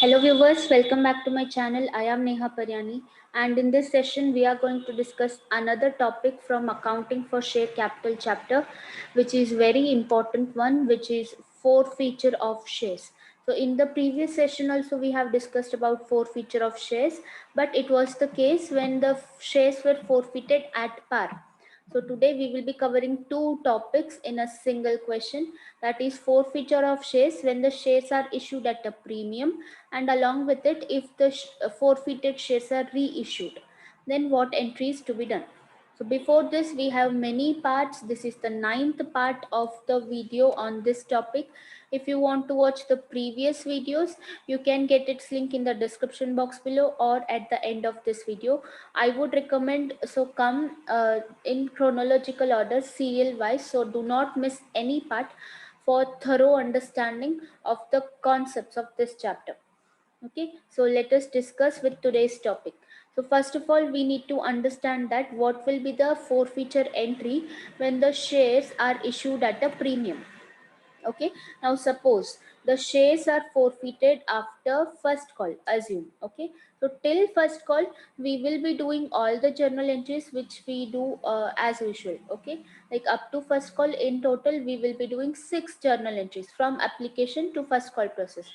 Hello viewers, welcome back to my channel. I am Neha Paryani, and in this session we are going to discuss another topic from accounting for share capital chapter, which is very important one, which is forfeiture of shares. So in the previous session also we have discussed about forfeiture of shares, but it was the case when the shares were forfeited at par. So today we will be covering two topics in a single question, that is forfeiture of shares when the shares are issued at a premium, and along with it if the forfeited shares are reissued, then what entries to be done. So before this we have many parts. This is the ninth part of the video on this topic. If you want to watch the previous videos, you can get its link in the description box below or at the end of this video. I would recommend, so come in chronological order, serial wise, so do not miss any part for thorough understanding of the concepts of this chapter. Okay, so let us discuss with today's topic. So first of all, we need to understand that what will be the forfeiture entry when the shares are issued at a premium. Okay, now suppose the shares are forfeited after first call, assume. Okay, so till first call we will be doing all the journal entries which we do as usual. Okay, like up to first call, in total we will be doing 6 journal entries from application to first call process.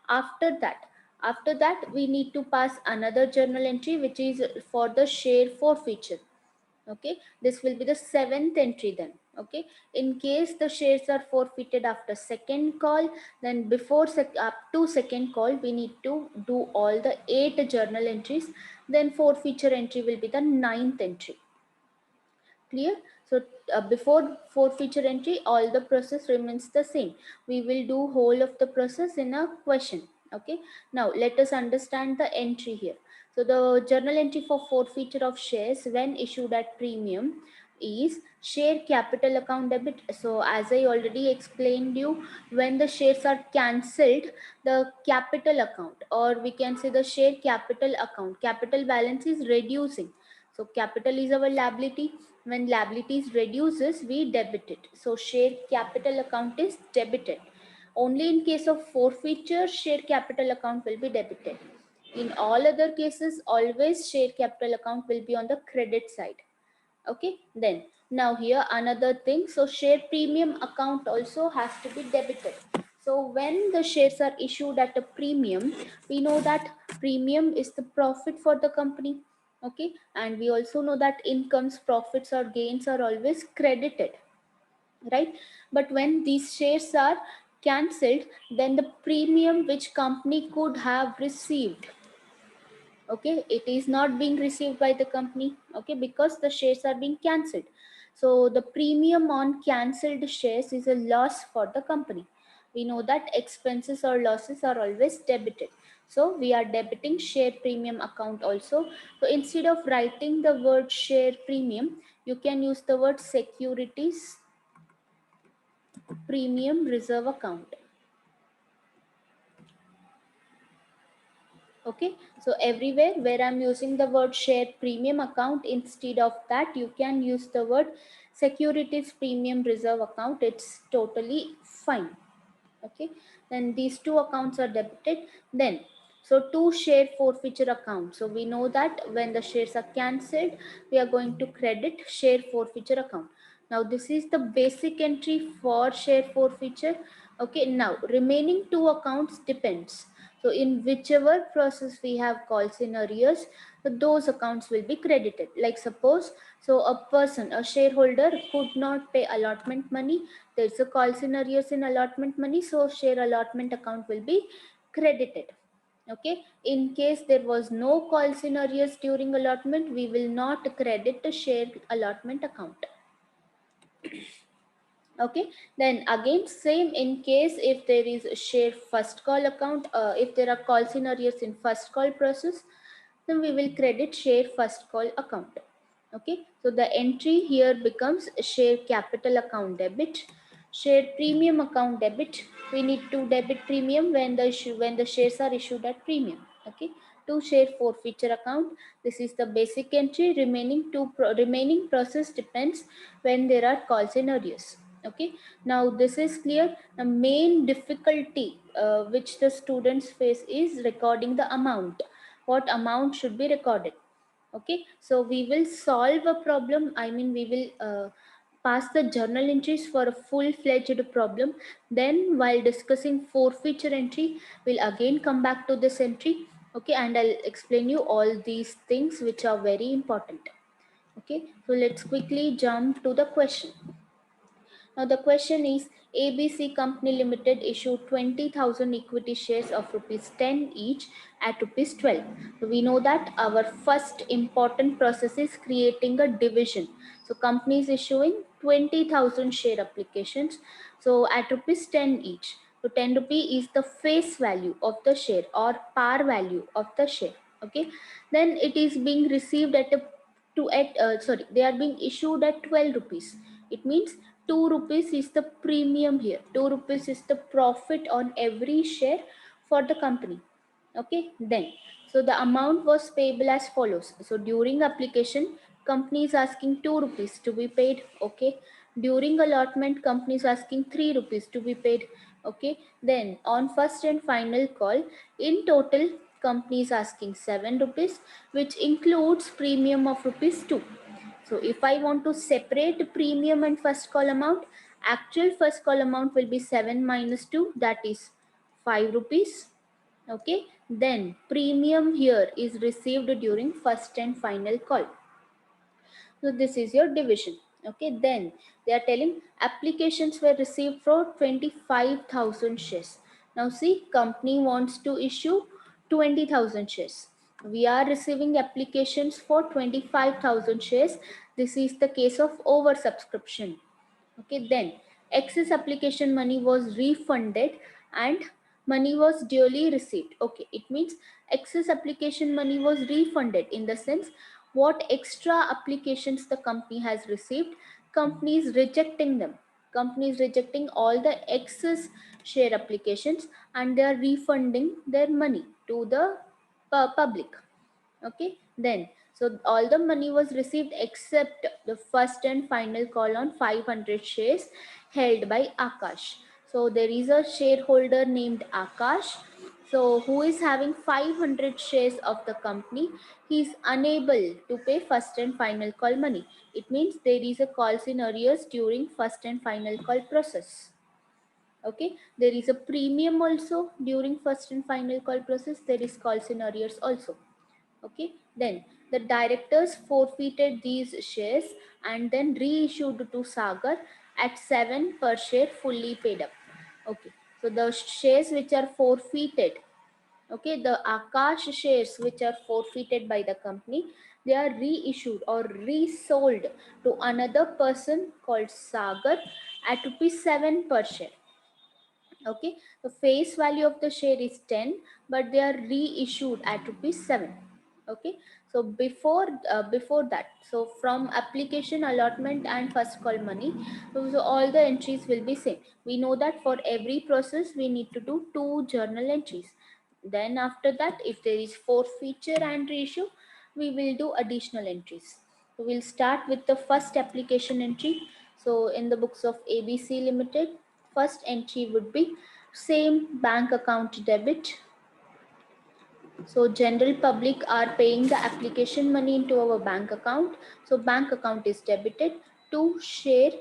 After that we need to pass another journal entry which is for the share forfeiture. Okay, this will be the seventh entry then. Okay, in case the shares are forfeited after second call, then before up to second call we need to do all the 8 journal entries. Then forfeiture entry will be the ninth entry. Clear? So before forfeiture entry all the process remains the same. We will do whole of the process in a question. Okay, now let us understand the entry here. So the journal entry for forfeiture of shares when issued at premium is share capital account debit. So as I already explained you, when the shares are cancelled, the capital account, or we can say the share capital account, capital balance is reducing. So capital is our liability. When liabilities reduces, we debit it. So share capital account is debited. Only in case of forfeiture, share capital account will be debited. In all other cases, always share capital account will be on the credit side. Okay, then now here another thing. So share premium account also has to be debited. So when the shares are issued at a premium, we know that premium is the profit for the company. Okay, and we also know that incomes, profits or gains are always credited, right? But when these shares are cancelled, then the premium which company could have received, okay, it is not being received by the company. Okay, because the shares are being cancelled. So the premium on cancelled shares is a loss for the company. We know that expenses or losses are always debited, so we are debiting share premium account also. So instead of writing the word share premium, you can use the word securities premium reserve account. Okay, so everywhere where I'm using the word share premium account, instead of that you can use the word securities premium reserve account. It's totally fine. Okay, then these two accounts are debited. Then so two share forfeiture accounts. So we know that when the shares are cancelled, we are going to credit share forfeiture account. Now this is the basic entry for share forfeiture. Okay, now remaining two accounts depends. So in whichever process we have calls in arrears, those accounts will be credited. Like suppose, so a person, a shareholder could not pay allotment money, there's a calls in arrears in allotment money, so share allotment account will be credited. Okay, in case there was no calls in arrears during allotment, we will not credit the share allotment account. Okay, then again same, in case if there is a share first call account, if there are calls in arrears in first call process, then we will credit share first call account. Okay, so the entry here becomes share capital account debit, share premium account debit. We need to debit premium when the shares are issued at premium. Okay, to share forfeiture account, this is the basic entry. Remaining process depends when there are calls in arrears. Okay, now this is clear. The main difficulty which the students face is recording the amount. What amount should be recorded? Okay, so we will solve a problem. I mean, we will pass the journal entries for a full-fledged problem. Then while discussing forfeiture entry, we'll again come back to this entry. Okay, and I'll explain you all these things which are very important. Okay, so let's quickly jump to the question. Now the question is, ABC Company Limited issued 20,000 equity shares of rupees 10 each at rupees 12. So we know that our first important process is creating a division. So company is issuing 20,000 share applications. So at rupees 10 each. So 10 rupee is the face value of the share or par value of the share. Okay. Then it is being received at a they are being issued at 12 rupees. It means 2 rupees is the premium here. 2 rupees is the profit on every share for the company. Okay, then so the amount was payable as follows. So during application, company is asking 2 rupees to be paid. Okay, during allotment, company is asking 3 rupees to be paid. Okay, then on first and final call, in total company is asking 7 rupees, which includes premium of rupees 2. So if I want to separate premium and first call amount, actual first call amount will be 7 minus 2, that is 5 rupees. Okay, then premium here is received during first and final call. So this is your division. Okay, then they are telling applications were received for 25,000 shares. Now see, company wants to issue 20,000 shares. We are receiving applications for 25,000 shares. This is the case of oversubscription. Okay, then excess application money was refunded and money was duly received. Okay, it means excess application money was refunded in the sense what extra applications the company has received, company is rejecting them. Company is rejecting all the excess share applications and they are refunding their money to the public. Okay, then so all the money was received except the first and final call on 500 shares held by Akash. So there is a shareholder named Akash, so who is having 500 shares of the company. He is unable to pay first and final call money. It means there is a calls in arrears during first and final call process. Okay, there is a premium also during first and final call process. There is calls in arrears also. Okay, then the directors forfeited these shares and then reissued to Sagar at 7 per share, fully paid up. Okay, so the shares which are forfeited, okay, the Akash shares which are forfeited by the company, they are reissued or resold to another person called Sagar at rupees 7 per share. Okay, the face value of the share is 10, but they are reissued at rupees 7. Okay, so before that, so from application, allotment and first call money, so all the entries will be same. We know that for every process we need to do 2 journal entries. Then after that, if there is forfeiture and reissue, we will do additional entries. So we'll start with the first application entry. So in the books of ABC Limited, first entry would be same bank account debit. So general public are paying the application money into our bank account. So bank account is debited to share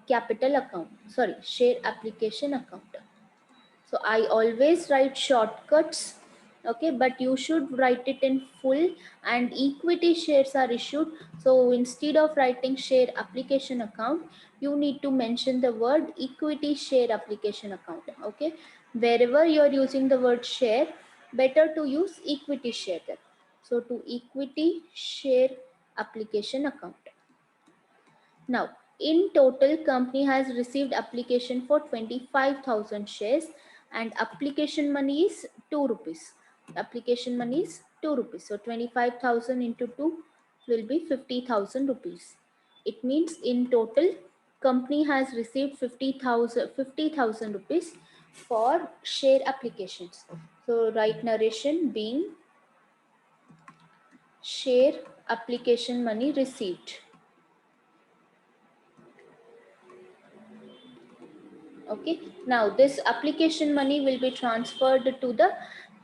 capital account. Sorry, share application account. So I always write shortcuts. Okay, but you should write it in full, and equity shares are issued. So instead of writing share application account, you need to mention the word equity share application account. Okay, wherever you are using the word share, better to use equity share there. So to equity share application account. Now, in total, company has received application for 25,000 shares and application money is 2 rupees. Application money is 2 rupees. So 25,000 into 2 will be 50,000 rupees. It means in total, company has received 50,000 rupees for share applications. So right narration being share application money received. Okay, now this application money will be transferred to the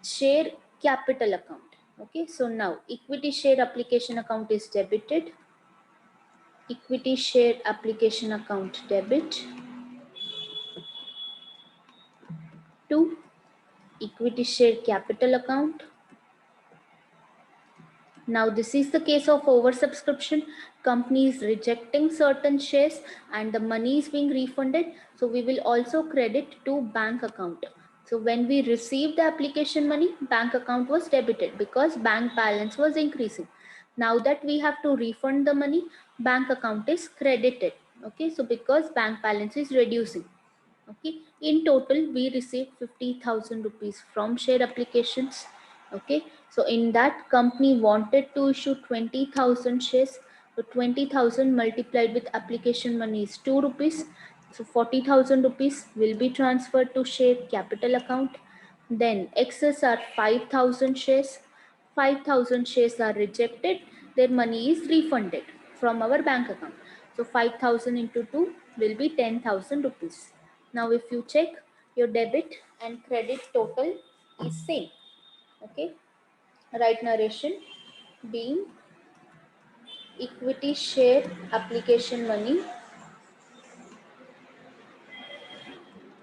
share capital account. Okay, so now equity share application account is debited. Equity share application account debit to equity share capital account. Now this is the case of oversubscription. Company is rejecting certain shares and the money is being refunded. So we will also credit to bank account. So when we received the application money, bank account was debited because bank balance was increasing. Now that we have to refund the money, bank account is credited. Okay, so because bank balance is reducing. Okay, in total we received 50,000 rupees from share applications. Okay, so in that company wanted to issue 20,000 shares. So 20,000 multiplied with application money is 2 rupees. So 40,000 rupees will be transferred to share capital account. Then excess are 5,000 shares. 5,000 shares are rejected. Their money is refunded from our bank account. So 5,000 into 2 will be 10,000 rupees. Now if you check, your debit and credit total is same. Okay, right narration being equity share application money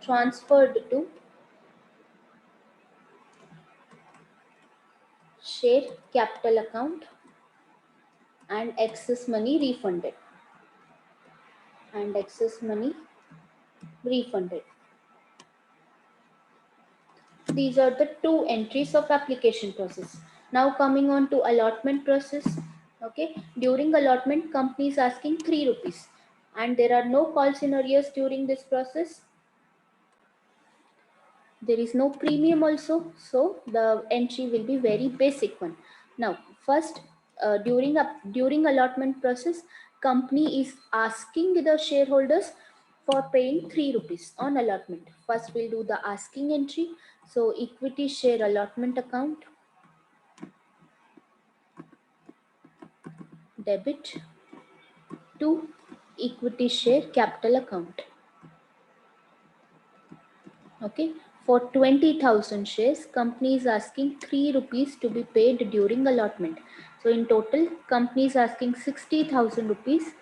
transferred to share capital account and excess money refunded and excess money refunded. These are the two entries of application process. Now coming on to allotment process. Okay, during allotment company is asking 3 rupees and there are no call scenarios during this process. There is no premium also, so the entry will be very basic one. Now first, during allotment process, company is asking the shareholders for paying 3 rupees on allotment. First we'll do the asking entry. So equity share allotment account debit to equity share capital account. Okay, for 20,000 shares, company is asking 3 rupees to be paid during allotment. So in total, company is asking 60,000 rupees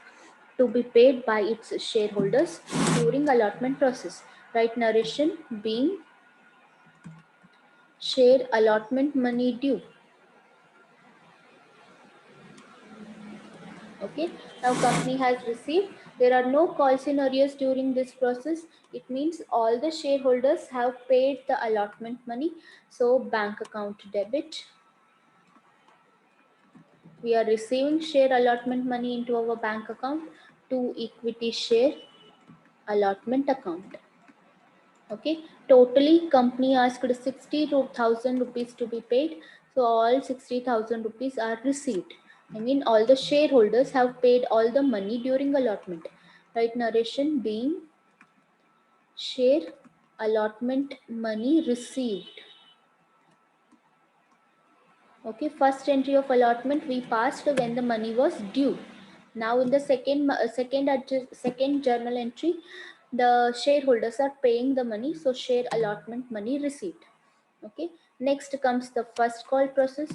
to be paid by its shareholders during allotment process. Right narration being share allotment money due. Okay, now company has received. There are no call scenarios during this process. It means all the shareholders have paid the allotment money. So bank account debit. We are receiving share allotment money into our bank account to equity share allotment account. Okay, totally company asked 60,000 rupees to be paid. So all 60,000 rupees are received. I mean all the shareholders have paid all the money during allotment. Right narration being share allotment money received. Okay, first entry of allotment we passed when the money was due. Now in the second journal entry, the shareholders are paying the money, so share allotment money received. Okay, next comes the first call process.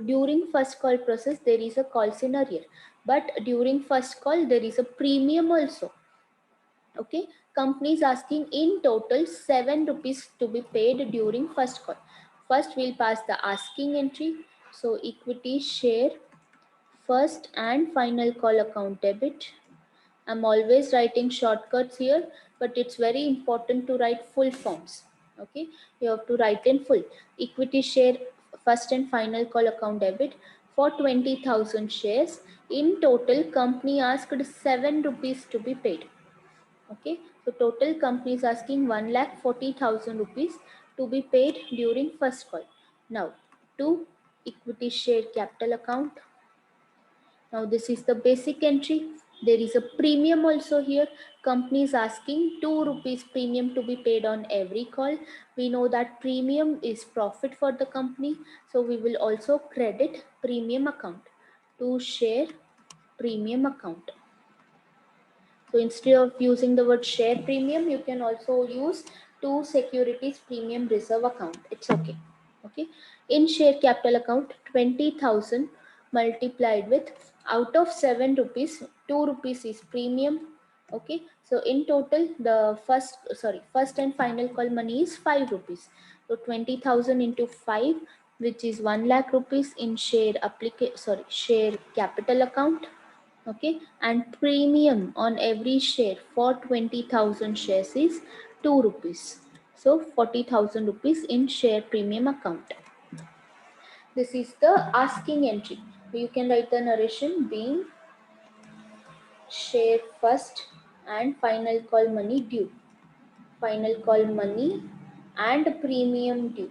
During first call process there is a call scenario, but during first call there is a premium also. Okay, company is asking in total 7 rupees to be paid during first call. First we'll pass the asking entry. So equity share first and final call account debit. I'm always writing shortcuts here, but it's very important to write full forms. Okay, you have to write in full. Equity share first and final call account debit for 20,000 shares. In total, company asked 7 rupees to be paid. Okay, so total company is asking 1,40,000 rupees to be paid during first call. Now, to equity share capital account. Now this is the basic entry. There is a premium also here. Company is asking 2 rupees premium to be paid on every call. We know that premium is profit for the company. So we will also credit premium account to share premium account. So instead of using the word share premium, you can also use two securities premium reserve account. It's okay. Okay. In share capital account, 20,000 multiplied with, out of 7 rupees, 2 rupees is premium. Okay. So in total, the first and final call money is 5 rupees. So 20,000 into 5, which is 1 lakh rupees in share capital account. Okay, and premium on every share for 20,000 shares is 2 rupees. So 40,000 rupees in share premium account. This is the asking entry. You can write the narration being share first and final call money due. Final call money and premium due.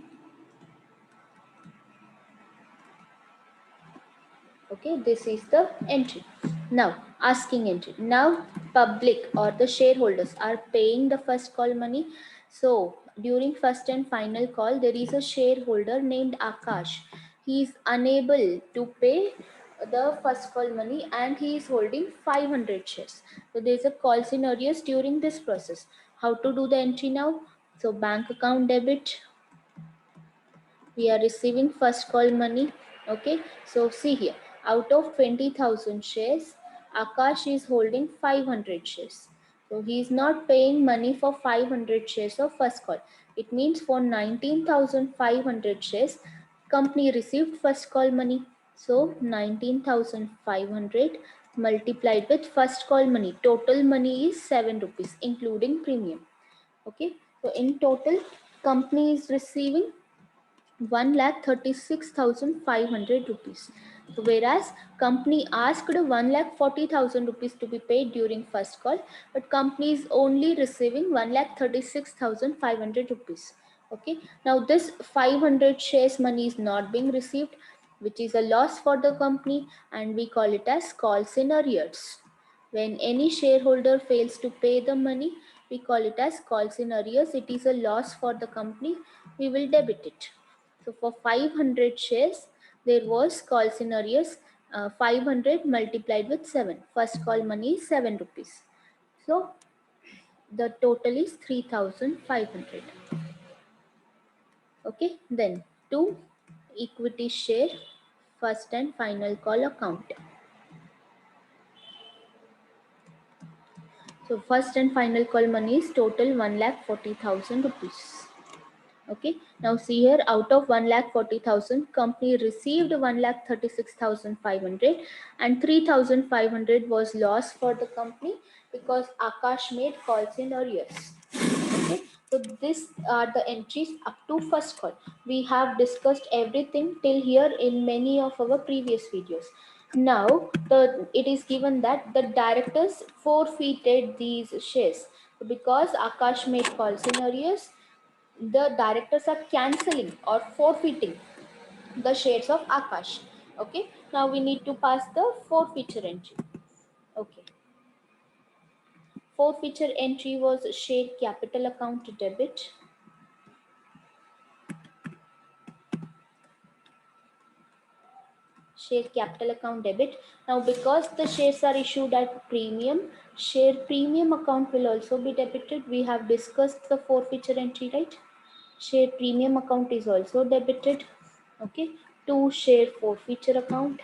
Okay, this is the entry. Now asking entry. Now public or the shareholders are paying the first call money. So during first and final call, there is a shareholder named Akash. He is unable to pay the first call money and he is holding 500 shares. So there is a call scenarios during this process. How to do the entry now? So bank account debit, we are receiving first call money. Okay, so see here, out of 20,000 shares, Akash is holding 500 shares. So he is not paying money for 500 shares of first call. It means for 19,500 shares, company received first call money. So 19,500 multiplied with first call money, total money is 7 rupees including premium. Okay, so in total, company is receiving 1,36,500 rupees. Whereas company asked 1,40,000 rupees to be paid during first call, but company is only receiving 1,36,500 rupees. Okay. Now this 500 shares money is not being received, which is a loss for the company, and we call it as calls in arrears. When any shareholder fails to pay the money, we call it as calls in arrears. It is a loss for the company. We will debit it. So for 500 shares, there was call scenarios 500 multiplied with 7. First call money is 7 rupees. So the total is 3,500. Okay, then 2 equity share first and final call account. So first and final call money is total 1,40,000 rupees. Okay, now see here, out of 1,40,000, company received 1,36,500 and 3,500 was loss for the company because Akash made calls in arrears. Okay, so these are the entries up to first call. We have discussed everything till here in many of our previous videos. Now it is given that the directors forfeited these shares because Akash made calls in arrears. The directors are cancelling or forfeiting the shares of Akash. Okay, now we need to pass the forfeiture entry. Okay, forfeiture entry was share capital account debit. Share capital account debit. Now because the shares are issued at premium, share premium account will also be debited. We have discussed the forfeiture entry, right? Share premium account is also debited. Okay, to share forfeiture account.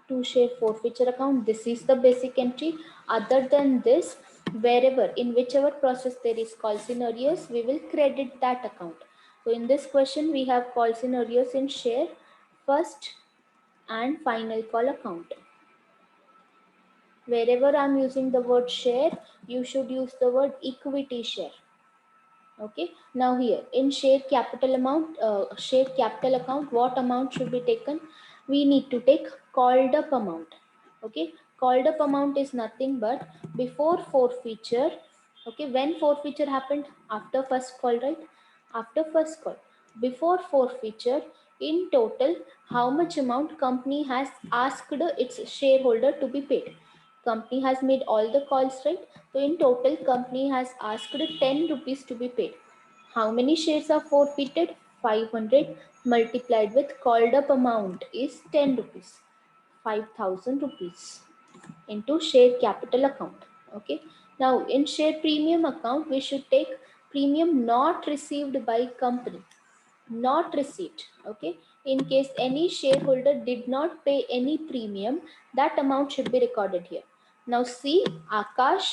To share forfeiture account, this is the basic entry. Other than this, wherever, in whichever process there is calls in arrears, we will credit that account. So in this question, we have calls in arrears in share first and final call account. Wherever I'm using the word share, you should use the word equity share. Okay, now here in share capital account, what amount should be taken? We need to take called up amount. Okay, called up amount is nothing but before forfeiture. Okay, when forfeiture happened? After first call, right? After first call, before forfeiture, in total, how much amount company has asked its shareholder to be paid? Company has made all the calls, right? So in total, company has asked 10 rupees to be paid. How many shares are forfeited? 500 multiplied with called up amount is 10 rupees. 5,000 rupees into share capital account. Okay. Now in share premium account, we should take premium not received by company, not received. Okay. In case any shareholder did not pay any premium, that amount should be recorded here. Now see, Akash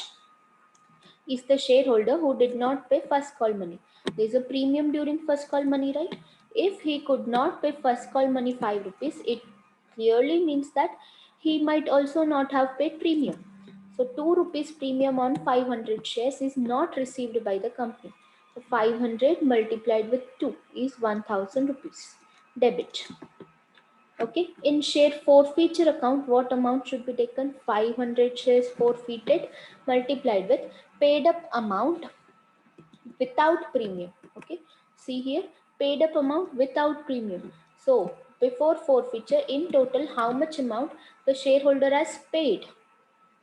is the shareholder who did not pay first call money. There is a premium during first call money, right? If he could not pay first call money 5 rupees, it clearly means that he might also not have paid premium. So 2 rupees premium on 500 shares is not received by the company. So 500 multiplied with 2 is 1000 rupees debit. Okay, in share forfeiture account, what amount should be taken? 500 shares forfeited multiplied with paid up amount without premium. Okay, see here, paid up amount without premium. So before forfeiture, in total, how much amount the shareholder has paid?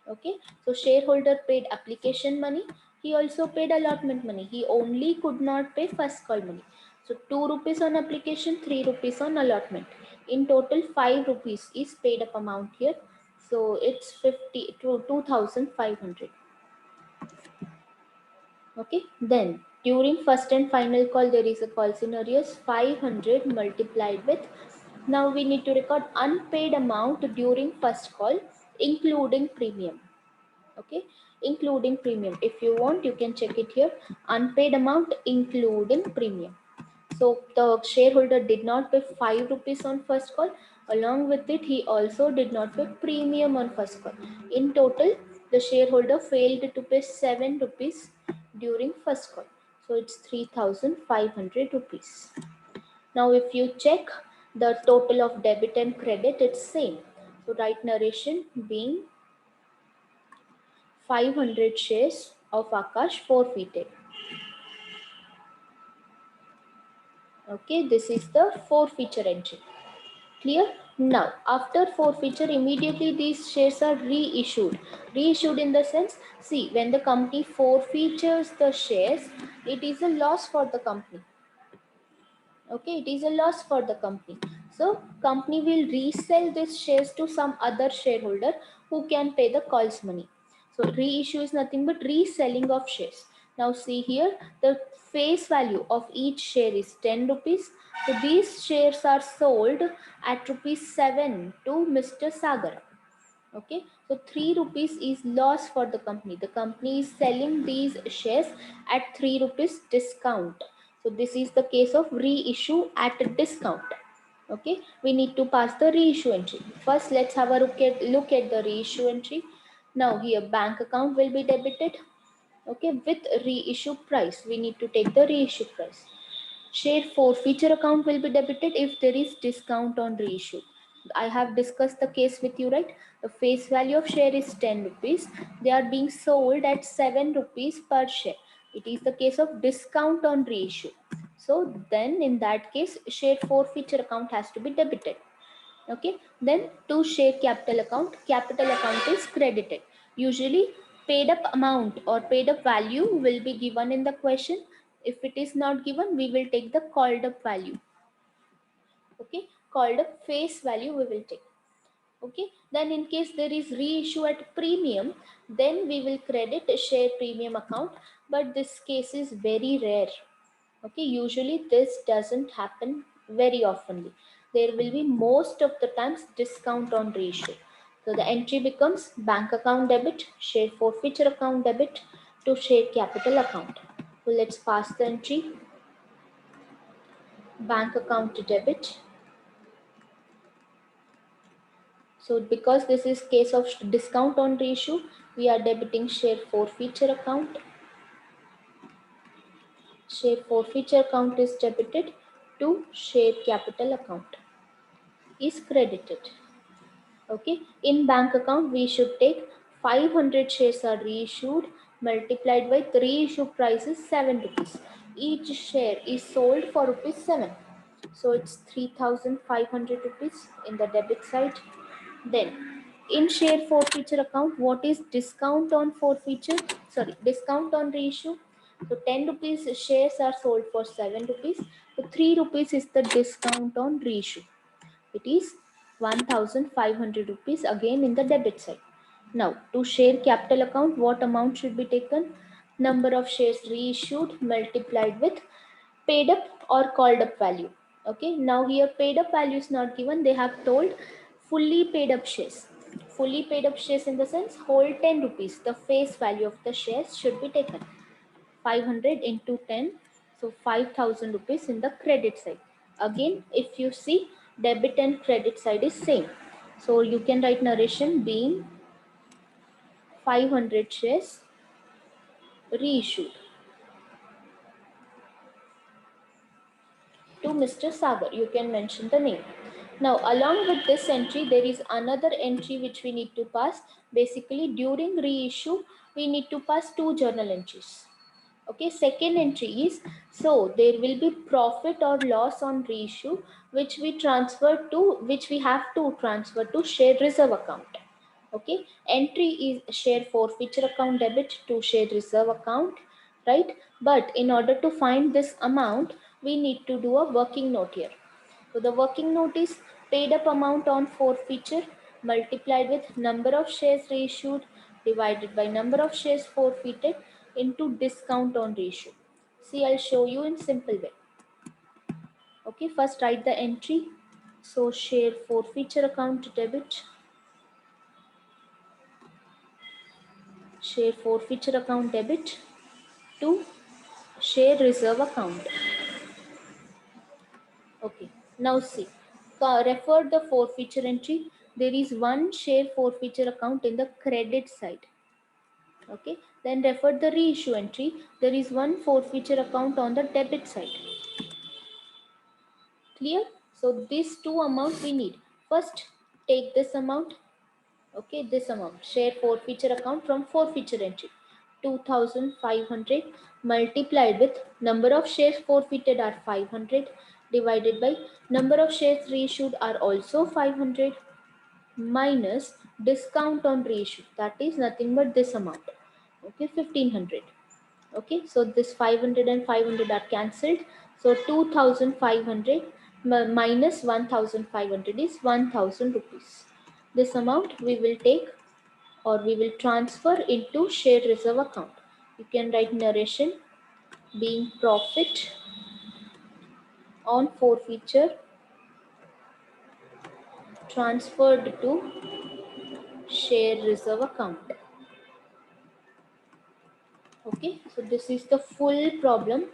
Okay, so shareholder paid application money, he also paid allotment money, he only could not pay first call money. So 2 rupees on application, 3 rupees on allotment, in total 5 rupees is paid up amount here. So it's 50 to 2500. Okay, then during first and final call, there is a call scenarios 500 multiplied with, now we need to record unpaid amount during first call including premium. Okay, including premium, if you want you can check it here, unpaid amount including premium. So the shareholder did not pay 5 rupees on first call, along with it he also did not pay premium on first call. In total the shareholder failed to pay 7 rupees during first call, so it's 3500 rupees. Now if you check the total of debit and credit, it's same. So write narration being 500 shares of Akash forfeited. Okay, this is the forfeiture entry. Clear? Now, after forfeiture, immediately these shares are reissued. Reissued in the sense, see, when the company forfeitures the shares, it is a loss for the company. Okay, it is a loss for the company. So, company will resell these shares to some other shareholder who can pay the calls money. So, reissue is nothing but reselling of shares. Now, see here, the face value of each share is 10 rupees. So, these shares are sold at rupees 7 to Mr. Sagar. Okay, so 3 rupees is loss for the company. The company is selling these shares at 3 rupees discount. So this is the case of reissue at a discount. Okay, we need to pass the reissue entry. First, let's have a look at the reissue entry. Now here bank account will be debited. Okay, with reissue price, we need to take the reissue price. Share forfeiture account will be debited if there is discount on reissue. I have discussed the case with you, right? The face value of share is 10 rupees. They are being sold at 7 rupees per share. It is the case of discount on reissue. So then in that case, share forfeiture account has to be debited. Okay, then to share capital account is credited. Usually paid up amount or paid up value will be given in the question. If it is not given, we will take the called up value. Okay, called up face value we will take. Okay, then in case there is reissue at premium, then we will credit a share premium account, but this case is very rare. Okay, usually this doesn't happen very oftenly. There will be most of the times discount on reissue. So the entry becomes bank account debit, share forfeiture account debit to share capital account. So let's pass the entry bank account debit. So because this is case of discount on reissue, we are debiting share forfeiture account. Share forfeiture account is debited to share capital account is credited. Okay, in bank account we should take 500 shares are reissued multiplied by the reissue price is 7 rupees. Each share is sold for rupees 7. So it's 3500 rupees in the debit side. Then in share forfeiture account, what is discount on forfeiture? Sorry, discount on reissue. So 10 rupees shares are sold for 7 rupees. So 3 rupees is the discount on reissue. It is 1500 rupees again in the debit side. Now, to share capital account, what amount should be taken? Number of shares reissued multiplied with paid up or called up value. Okay, now here paid up value is not given. They have told fully paid up shares. Fully paid up shares in the sense whole 10 rupees. The face value of the shares should be taken. 500 into 10, so 5000 rupees in the credit side. Again, if you see, debit and credit side is same, so you can write narration being 500 shares reissued to Mr. Sagar. You can mention the name. Now, along with this entry, there is another entry which we need to pass. Basically, during reissue, we need to pass two journal entries. Okay, second entry is, so there will be profit or loss on reissue which we have to transfer to share reserve account. Okay, entry is share forfeiture account debit to share reserve account, right? But in order to find this amount, we need to do a working note here. So the working note is paid up amount on forfeiture multiplied with number of shares reissued divided by number of shares forfeited into discount on reissue. See, I'll show you in simple way. Okay, first write the entry. So share forfeiture account debit, share forfeiture account debit to share reserve account. Okay, now see, refer the forfeiture entry. There is one share forfeiture account in the credit side. Okay, then refer the reissue entry. There is one forfeiture account on the debit side. Clear? So these two amounts we need. First, take this amount. Okay, this amount, share forfeiture account from forfeiture entry, 2500 multiplied with number of shares forfeited are 500 divided by number of shares reissued are also 500 minus discount on reissue, that is nothing but this amount. Okay, 1500. Okay, so this 500 and 500 are cancelled, so 2500 minus 1500 is 1000 rupees. This amount we will take or we will transfer into shared reserve account. You can write narration being profit on forfeiture transferred to share reserve account. Okay, so this is the full problem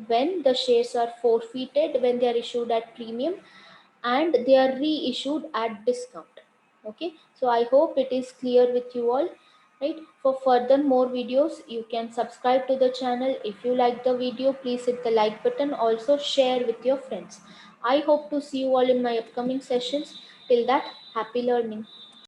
when the shares are forfeited, when they are issued at premium and they are reissued at discount. Okay, so I hope it is clear with you all, right? For further more videos, you can subscribe to the channel. If you like the video, please hit the like button. Also share with your friends. I hope to see you all in my upcoming sessions. Till that, happy learning.